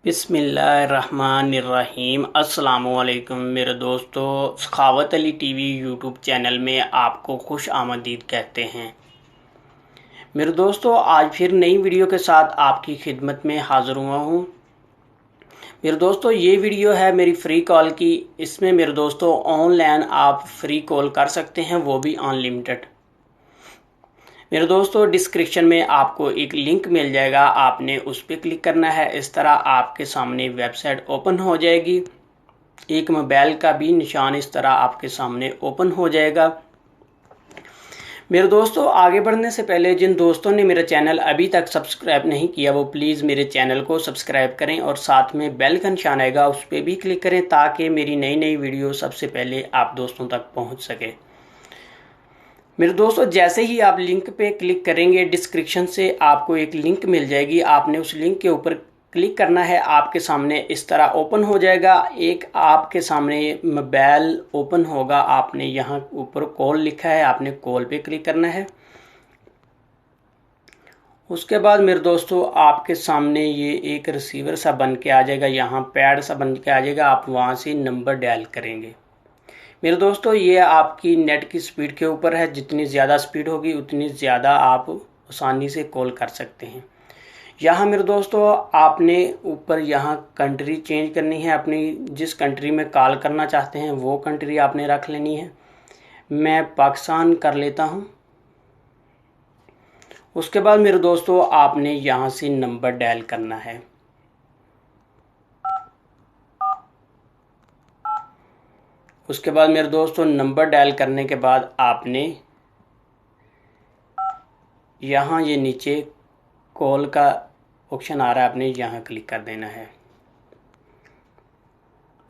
बिस्मिल्लाहिर्रहमानिर्रहीम। अस्सलामुअलैकुम मेरे दोस्तों, सखावत अली टीवी यूट्यूब चैनल में आपको खुश आमदीद कहते हैं। मेरे दोस्तों, आज फिर नई वीडियो के साथ आपकी खिदमत में हाज़िर हुआ हूँ। मेरे दोस्तों, ये वीडियो है मेरी फ़्री कॉल की। इसमें मेरे दोस्तों ऑनलाइन आप फ्री कॉल कर सकते हैं, वो भी अनलिमिटेड। मेरे दोस्तों, डिस्क्रिप्शन में आपको एक लिंक मिल जाएगा, आपने उस पर क्लिक करना है। इस तरह आपके सामने वेबसाइट ओपन हो जाएगी। एक मोबाइल का भी निशान इस तरह आपके सामने ओपन हो जाएगा। मेरे दोस्तों, आगे बढ़ने से पहले जिन दोस्तों ने मेरा चैनल अभी तक सब्सक्राइब नहीं किया वो प्लीज़ मेरे चैनल को सब्सक्राइब करें और साथ में बेल का निशान आएगा, उस पर भी क्लिक करें ताकि मेरी नई नई वीडियो सबसे पहले आप दोस्तों तक पहुँच सके। मेरे दोस्तों, जैसे ही आप लिंक पे क्लिक करेंगे, डिस्क्रिप्शन से आपको एक लिंक मिल जाएगी। आपने उस लिंक के ऊपर क्लिक करना है। आपके सामने इस तरह ओपन हो जाएगा। एक आपके सामने मोबाइल ओपन होगा। आपने यहाँ ऊपर कॉल लिखा है, आपने कॉल पे क्लिक करना है। उसके बाद मेरे दोस्तों आपके सामने ये एक रिसीवर सा बन के आ जाएगा, यहाँ पैड सा बन के आ जाएगा। आप वहाँ से नंबर डायल करेंगे। मेरे दोस्तों, ये आपकी नेट की स्पीड के ऊपर है। जितनी ज़्यादा स्पीड होगी उतनी ज़्यादा आप आसानी से कॉल कर सकते हैं। यहाँ मेरे दोस्तों आपने ऊपर यहाँ कंट्री चेंज करनी है। अपनी जिस कंट्री में कॉल करना चाहते हैं वो कंट्री आपने रख लेनी है। मैं पाकिस्तान कर लेता हूँ। उसके बाद मेरे दोस्तों आपने यहाँ से नंबर डायल करना है। उसके बाद मेरे दोस्तों नंबर डायल करने के बाद आपने यहाँ ये नीचे कॉल का ऑप्शन आ रहा है, आपने यहाँ क्लिक कर देना है।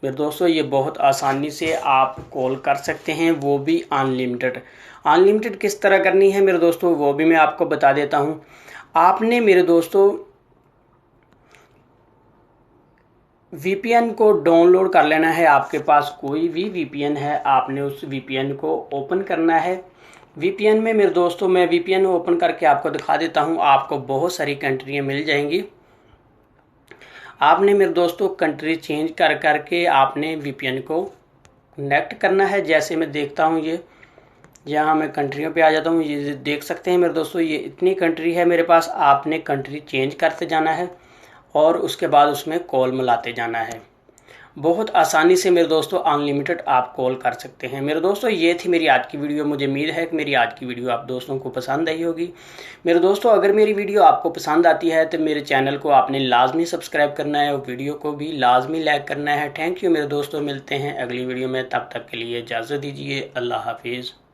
मेरे दोस्तों, ये बहुत आसानी से आप कॉल कर सकते हैं, वो भी अनलिमिटेड। अनलिमिटेड किस तरह करनी है मेरे दोस्तों, वो भी मैं आपको बता देता हूँ। आपने मेरे दोस्तों VPN को डाउनलोड कर लेना है। आपके पास कोई भी VPN है, आपने उस VPN को ओपन करना है। VPN में मेरे दोस्तों मैं VPN ओपन करके आपको दिखा देता हूं। आपको बहुत सारी कंट्रियां मिल जाएंगी। आपने मेरे दोस्तों कंट्री चेंज कर करके आपने VPN को कनेक्ट करना है। जैसे मैं देखता हूं, ये यहाँ मैं कंट्रियों पे आ जाता हूँ। ये देख सकते हैं मेरे दोस्तों, ये इतनी कंट्री है मेरे पास। आपने कंट्री चेंज करते जाना है और उसके बाद उसमें कॉल मिलाते जाना है। बहुत आसानी से मेरे दोस्तों अनलिमिटेड आप कॉल कर सकते हैं। मेरे दोस्तों, ये थी मेरी आज की वीडियो। मुझे उम्मीद है कि मेरी आज की वीडियो आप दोस्तों को पसंद आई होगी। मेरे दोस्तों, अगर मेरी वीडियो आपको पसंद आती है तो मेरे चैनल को आपने लाजमी सब्सक्राइब करना है और वीडियो को भी लाजमी लाइक करना है। थैंक यू मेरे दोस्तों, मिलते हैं अगली वीडियो में। तब तक के लिए इजाज़त दीजिए। अल्लाह हाफिज़।